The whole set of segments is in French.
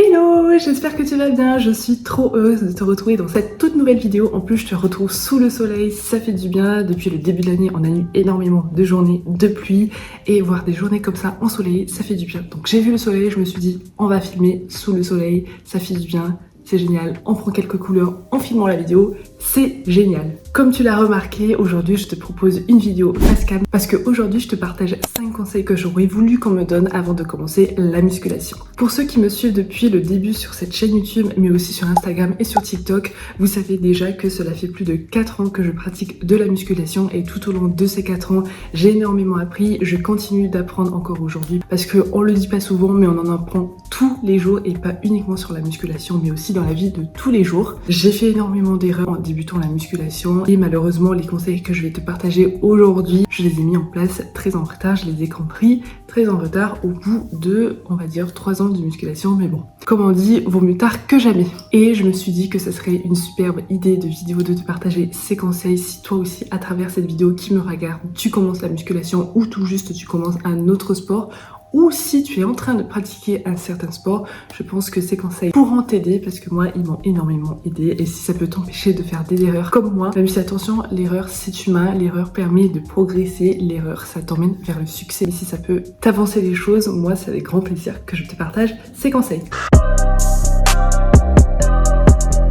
Hello, j'espère que tu vas bien, je suis trop heureuse de te retrouver dans cette toute nouvelle vidéo. En plus je te retrouve sous le soleil, ça fait du bien. Depuis le début de l'année on a eu énormément de journées de pluie et voir des journées comme ça ensoleillées, ça fait du bien. Donc j'ai vu le soleil, je me suis dit on va filmer sous le soleil, ça fait du bien. C'est génial, on prend quelques couleurs en filmant la vidéo, c'est génial. Comme tu l'as remarqué, aujourd'hui je te propose une vidéo face cam parce qu'aujourd'hui je te partage 5 conseils que j'aurais voulu qu'on me donne avant de commencer la musculation. Pour ceux qui me suivent depuis le début sur cette chaîne YouTube mais aussi sur Instagram et sur TikTok, vous savez déjà que cela fait plus de 4 ans que je pratique de la musculation et tout au long de ces 4 ans, j'ai énormément appris, je continue d'apprendre encore aujourd'hui parce qu'on le dit pas souvent mais on en apprend tous les jours et pas uniquement sur la musculation mais aussi dans la vie de tous les jours. J'ai fait énormément d'erreurs en débutant la musculation et malheureusement les conseils que je vais te partager aujourd'hui, je les ai mis en place très en retard, je les ai compris très en retard au bout de, on va dire, 3 ans de musculation, mais bon, comme on dit, vaut mieux tard que jamais. Et je me suis dit que ça serait une superbe idée de vidéo de te partager ces conseils si toi aussi à travers cette vidéo qui me regarde, tu commences la musculation ou tout juste tu commences un autre sport, ou si tu es en train de pratiquer un certain sport, je pense que ces conseils pourront t'aider parce que moi, ils m'ont énormément aidé. Et si ça peut t'empêcher de faire des erreurs comme moi, même si attention, l'erreur c'est humain, l'erreur permet de progresser, l'erreur ça t'emmène vers le succès. Et si ça peut t'avancer les choses, moi c'est avec grand plaisir que je te partage ces conseils.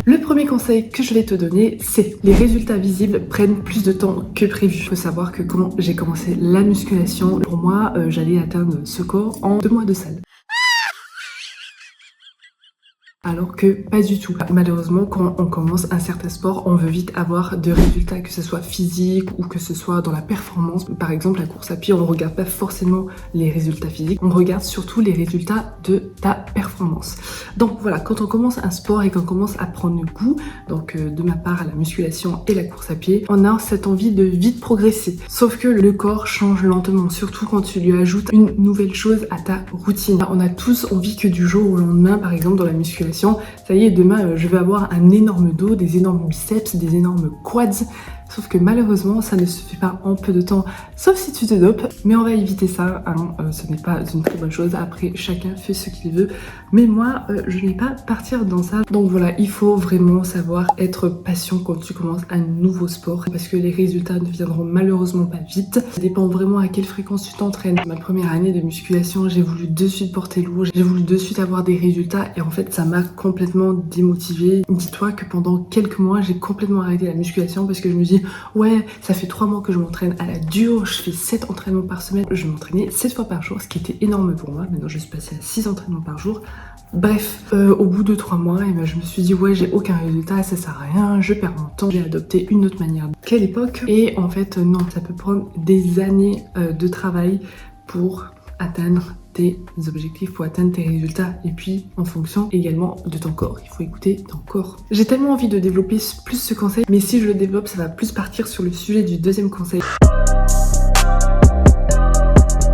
Le premier conseil que je vais te donner, c'est les résultats visibles prennent plus de temps que prévu. Il faut savoir que quand j'ai commencé la musculation, pour moi, j'allais atteindre ce corps en 2 mois de salle. Alors que pas du tout. Malheureusement, quand on commence un certain sport, on veut vite avoir de résultats, que ce soit physique ou que ce soit dans la performance. Par exemple, la course à pied, on regarde pas forcément les résultats physiques, on regarde surtout les résultats de ta performance. Donc voilà, quand on commence un sport et qu'on commence à prendre goût, donc de ma part la musculation et la course à pied, on a cette envie de vite progresser. Sauf que le corps change lentement, surtout quand tu lui ajoutes une nouvelle chose à ta routine. On a tous envie que du jour au lendemain, par exemple dans la musculation, ça y est, demain je vais avoir un énorme dos, des énormes biceps, des énormes quads. Sauf que malheureusement, ça ne se fait pas en peu de temps, sauf si tu te dopes. Mais on va éviter ça, hein. Ce n'est pas une très bonne chose. Après, chacun fait ce qu'il veut. Mais moi, je n'ai pas partir dans ça. Donc voilà, il faut vraiment savoir être patient quand tu commences un nouveau sport. Parce que les résultats ne viendront malheureusement pas vite. Ça dépend vraiment à quelle fréquence tu t'entraînes. Ma première année de musculation, j'ai voulu de suite porter lourd. J'ai voulu de suite avoir des résultats. Et en fait, ça m'a complètement démotivée. Dis-toi que pendant quelques mois, j'ai complètement arrêté la musculation parce que je me dis ouais, ça fait 3 mois que je m'entraîne à la dure, je fais 7 entraînements par semaine, je m'entraînais 7 fois par jour, ce qui était énorme pour moi. Maintenant je suis passée à 6 entraînements par jour. Bref, au bout de 3 mois, et ben, je me suis dit ouais, j'ai aucun résultat, ça sert à rien, je perds mon temps. J'ai adopté une autre manière. Quelle époque? Et en fait non, ça peut prendre des années de travail pour atteindre tes objectifs, pour atteindre tes résultats, et puis en fonction également de ton corps. Il faut écouter ton corps. J'ai tellement envie de développer plus ce conseil, mais si je le développe, ça va plus partir sur le sujet du deuxième conseil.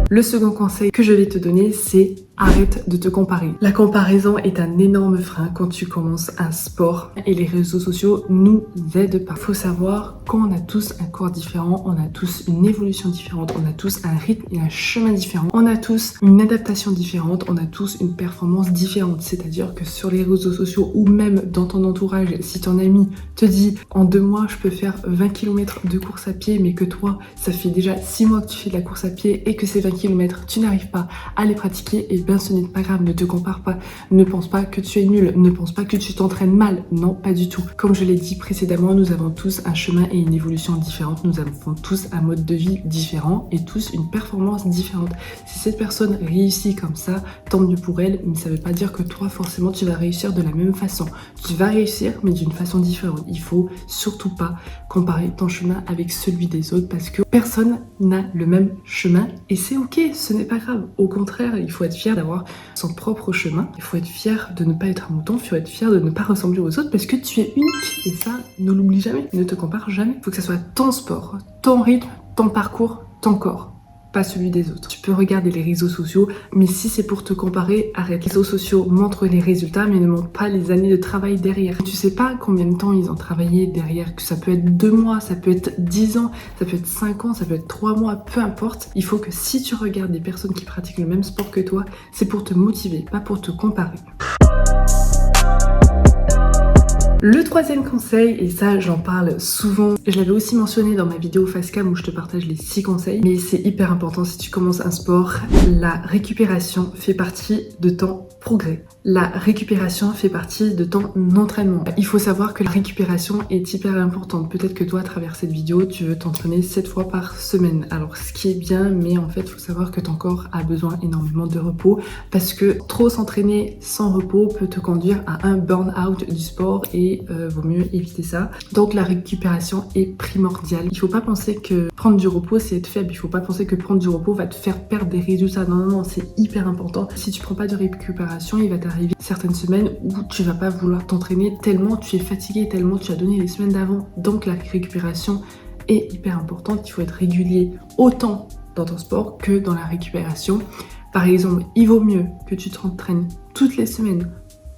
Le second conseil que je vais te donner, c'est arrête de te comparer. La comparaison est un énorme frein quand tu commences un sport et les réseaux sociaux nous aident pas. Faut savoir qu'on a tous un corps différent, on a tous une évolution différente, on a tous un rythme et un chemin différent, on a tous une adaptation différente, on a tous une performance différente. C'est-à-dire que sur les réseaux sociaux ou même dans ton entourage, si ton ami te dit en 2 mois je peux faire 20 km de course à pied mais que toi ça fait déjà 6 mois que tu fais de la course à pied et que ces 20 km tu n'arrives pas à les pratiquer, et bien ce n'est pas grave, ne te compare pas, ne pense pas que tu es nul, ne pense pas que tu t'entraînes mal, non pas du tout. Comme je l'ai dit précédemment, nous avons tous un chemin et une évolution différente, nous avons tous un mode de vie différent et tous une performance différente. Si cette personne réussit comme ça, tant mieux pour elle, mais ça veut pas dire que toi forcément tu vas réussir de la même façon. Tu vas réussir mais d'une façon différente. Il faut surtout pas comparer ton chemin avec celui des autres parce que personne n'a le même chemin et c'est ok, ce n'est pas grave. Au contraire, il faut être fier d'avoir son propre chemin. Il faut être fier de ne pas être un mouton, il faut être fier de ne pas ressembler aux autres parce que tu es unique et ça, ne l'oublie jamais, ne te compare jamais. Il faut que ça soit ton sport, ton rythme, ton parcours, ton corps, pas celui des autres. Tu peux regarder les réseaux sociaux, mais si c'est pour te comparer, arrête. Les réseaux sociaux montrent les résultats, mais ne montrent pas les années de travail derrière. Tu sais pas combien de temps ils ont travaillé derrière, que ça peut être 2 mois, ça peut être 10 ans, ça peut être 5 ans, ça peut être 3 mois, peu importe. Il faut que si tu regardes des personnes qui pratiquent le même sport que toi, c'est pour te motiver, pas pour te comparer. Le troisième conseil, et ça j'en parle souvent, je l'avais aussi mentionné dans ma vidéo Facecam où je te partage les 6 conseils, mais c'est hyper important si tu commences un sport, la récupération fait partie de ton progrès. La récupération fait partie de ton entraînement. Il faut savoir que la récupération est hyper importante. Peut-être que toi, à travers cette vidéo, tu veux t'entraîner 7 fois par semaine. Alors, ce qui est bien, mais en fait, il faut savoir que ton corps a besoin énormément de repos parce que trop s'entraîner sans repos peut te conduire à un burn-out du sport et vaut mieux éviter ça. Donc, la récupération est primordiale. Il faut pas penser que prendre du repos, c'est être faible. Il faut pas penser que prendre du repos va te faire perdre des résultats. Non, non, non, c'est hyper important. Si tu prends pas de récupération, il va t'arriver certaines semaines où tu vas pas vouloir t'entraîner tellement tu es fatigué, tellement tu as donné les semaines d'avant. Donc la récupération est hyper importante. Il faut être régulier autant dans ton sport que dans la récupération. Par exemple, il vaut mieux que tu t'entraînes toutes les semaines,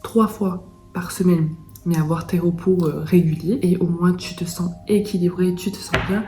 3 fois par semaine, mais avoir tes repos réguliers et au moins tu te sens équilibré, tu te sens bien,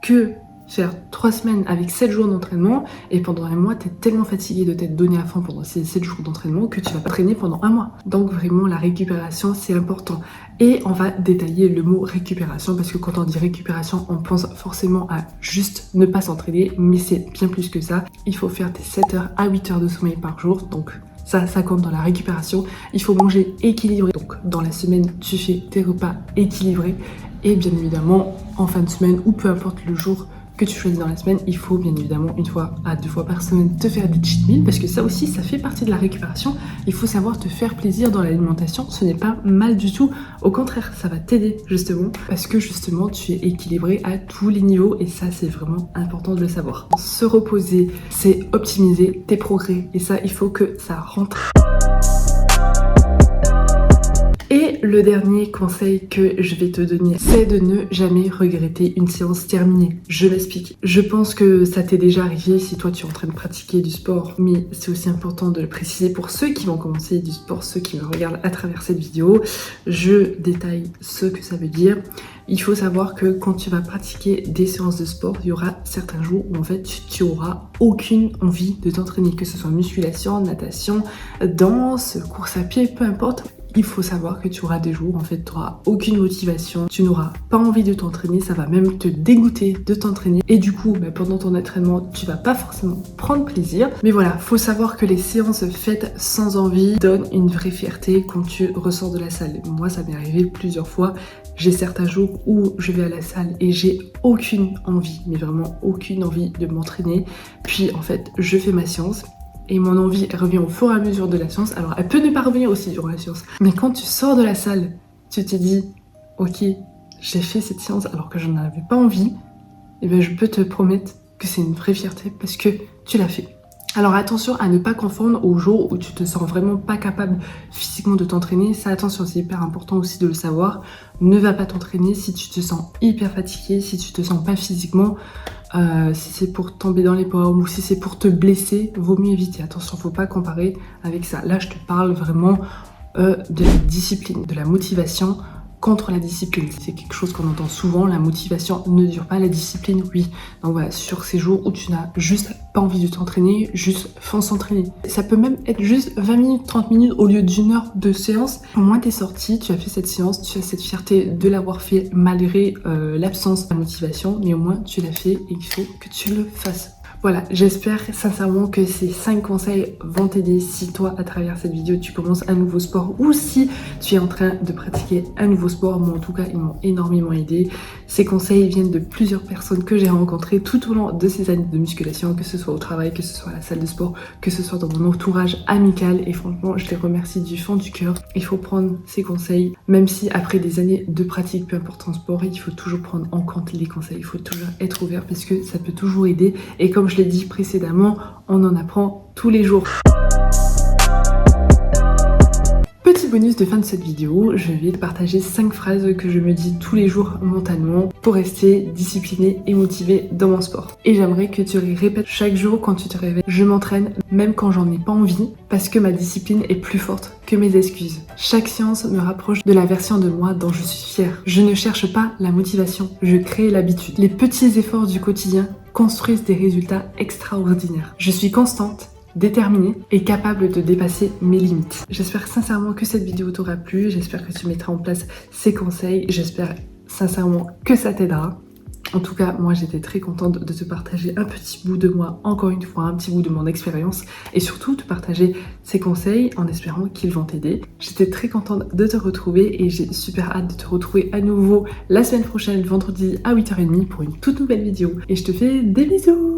que faire 3 semaines avec 7 jours d'entraînement et pendant un mois, tu es tellement fatigué de t'être donné à fond pendant ces 7 jours d'entraînement que tu vas pas traîner pendant un mois. Donc vraiment, la récupération, c'est important. Et on va détailler le mot récupération parce que quand on dit récupération, on pense forcément à juste ne pas s'entraîner, mais c'est bien plus que ça. Il faut faire tes 7 heures à 8 heures de sommeil par jour, donc ça compte dans la récupération. Il faut manger équilibré, donc dans la semaine, tu fais tes repas équilibrés et bien évidemment, en fin de semaine ou peu importe le jour que tu choisis dans la semaine, il faut bien évidemment 1 fois à 2 fois par semaine te faire des cheat meals parce que ça aussi, ça fait partie de la récupération. Il faut savoir te faire plaisir dans l'alimentation, ce n'est pas mal du tout. Au contraire, ça va t'aider justement parce que justement, tu es équilibré à tous les niveaux et ça, c'est vraiment important de le savoir. Se reposer, c'est optimiser tes progrès et ça, il faut que ça rentre. Et le dernier conseil que je vais te donner, c'est de ne jamais regretter une séance terminée. Je m'explique. Je pense que ça t'est déjà arrivé si toi tu es en train de pratiquer du sport, mais c'est aussi important de le préciser pour ceux qui vont commencer du sport, ceux qui me regardent à travers cette vidéo. Je détaille ce que ça veut dire. Il faut savoir que quand tu vas pratiquer des séances de sport, il y aura certains jours où en fait tu auras aucune envie de t'entraîner, que ce soit musculation, natation, danse, course à pied, peu importe. Il faut savoir que tu auras des jours, en fait, tu n'auras aucune motivation, tu n'auras pas envie de t'entraîner, ça va même te dégoûter de t'entraîner. Et du coup, pendant ton entraînement, tu vas pas forcément prendre plaisir. Mais voilà, faut savoir que les séances faites sans envie donnent une vraie fierté quand tu ressors de la salle. Moi, ça m'est arrivé plusieurs fois. J'ai certains jours où je vais à la salle et j'ai aucune envie, mais vraiment aucune envie de m'entraîner. Puis, en fait, je fais ma séance. Et mon envie, elle revient au fur et à mesure de la séance. Alors, elle peut ne pas revenir aussi durant la séance. Mais quand tu sors de la salle, tu te dis, ok, j'ai fait cette séance alors que je n'en avais pas envie. Et bien, je peux te promettre que c'est une vraie fierté parce que tu l'as fait. Alors attention à ne pas confondre aux jours où tu te sens vraiment pas capable physiquement de t'entraîner. Ça, attention, c'est hyper important aussi de le savoir. Ne va pas t'entraîner si tu te sens hyper fatigué, si tu te sens pas physiquement. Si c'est pour tomber dans les pommes ou si c'est pour te blesser, vaut mieux éviter. Attention, faut pas comparer avec ça. Là, je te parle vraiment de la discipline, de la motivation contre la discipline. C'est quelque chose qu'on entend souvent, la motivation ne dure pas, la discipline, oui. Donc voilà, sur ces jours où tu n'as juste pas envie de t'entraîner, juste fonce s'entraîner. Ça peut même être juste 20 minutes, 30 minutes au lieu d'1 heure de séance. Au moins t'es sorti, tu as fait cette séance, tu as cette fierté de l'avoir fait malgré l'absence de motivation, mais au moins tu l'as fait et il faut que tu le fasses. Voilà, j'espère sincèrement que ces 5 conseils vont t'aider si toi, à travers cette vidéo, tu commences un nouveau sport ou si tu es en train de pratiquer un nouveau sport. Moi, en tout cas, ils m'ont énormément aidé. Ces conseils viennent de plusieurs personnes que j'ai rencontrées tout au long de ces années de musculation, que ce soit au travail, que ce soit à la salle de sport, que ce soit dans mon entourage amical. Et franchement, je les remercie du fond du cœur. Il faut prendre ces conseils, même si après des années de pratique, peu importe en sport, il faut toujours prendre en compte les conseils. Il faut toujours être ouvert parce que ça peut toujours aider. Et comme je l'ai dit précédemment, on en apprend tous les jours. Petit bonus de fin de cette vidéo, je vais te partager 5 phrases que je me dis tous les jours mentalement pour rester discipliné et motivé dans mon sport. Et j'aimerais que tu les répètes chaque jour quand tu te réveilles. Je m'entraîne même quand j'en ai pas envie parce que ma discipline est plus forte que mes excuses. Chaque séance me rapproche de la version de moi dont je suis fière. Je ne cherche pas la motivation, je crée l'habitude. Les petits efforts du quotidien construisent des résultats extraordinaires. Je suis constante déterminée et capable de dépasser mes limites. J'espère sincèrement que cette vidéo t'aura plu, j'espère que tu mettras en place ces conseils, j'espère sincèrement que ça t'aidera. En tout cas, moi j'étais très contente de te partager un petit bout de moi, encore une fois, un petit bout de mon expérience et surtout de partager ces conseils en espérant qu'ils vont t'aider. J'étais très contente de te retrouver et j'ai super hâte de te retrouver à nouveau la semaine prochaine, vendredi à 8h30 pour une toute nouvelle vidéo. Et je te fais des bisous!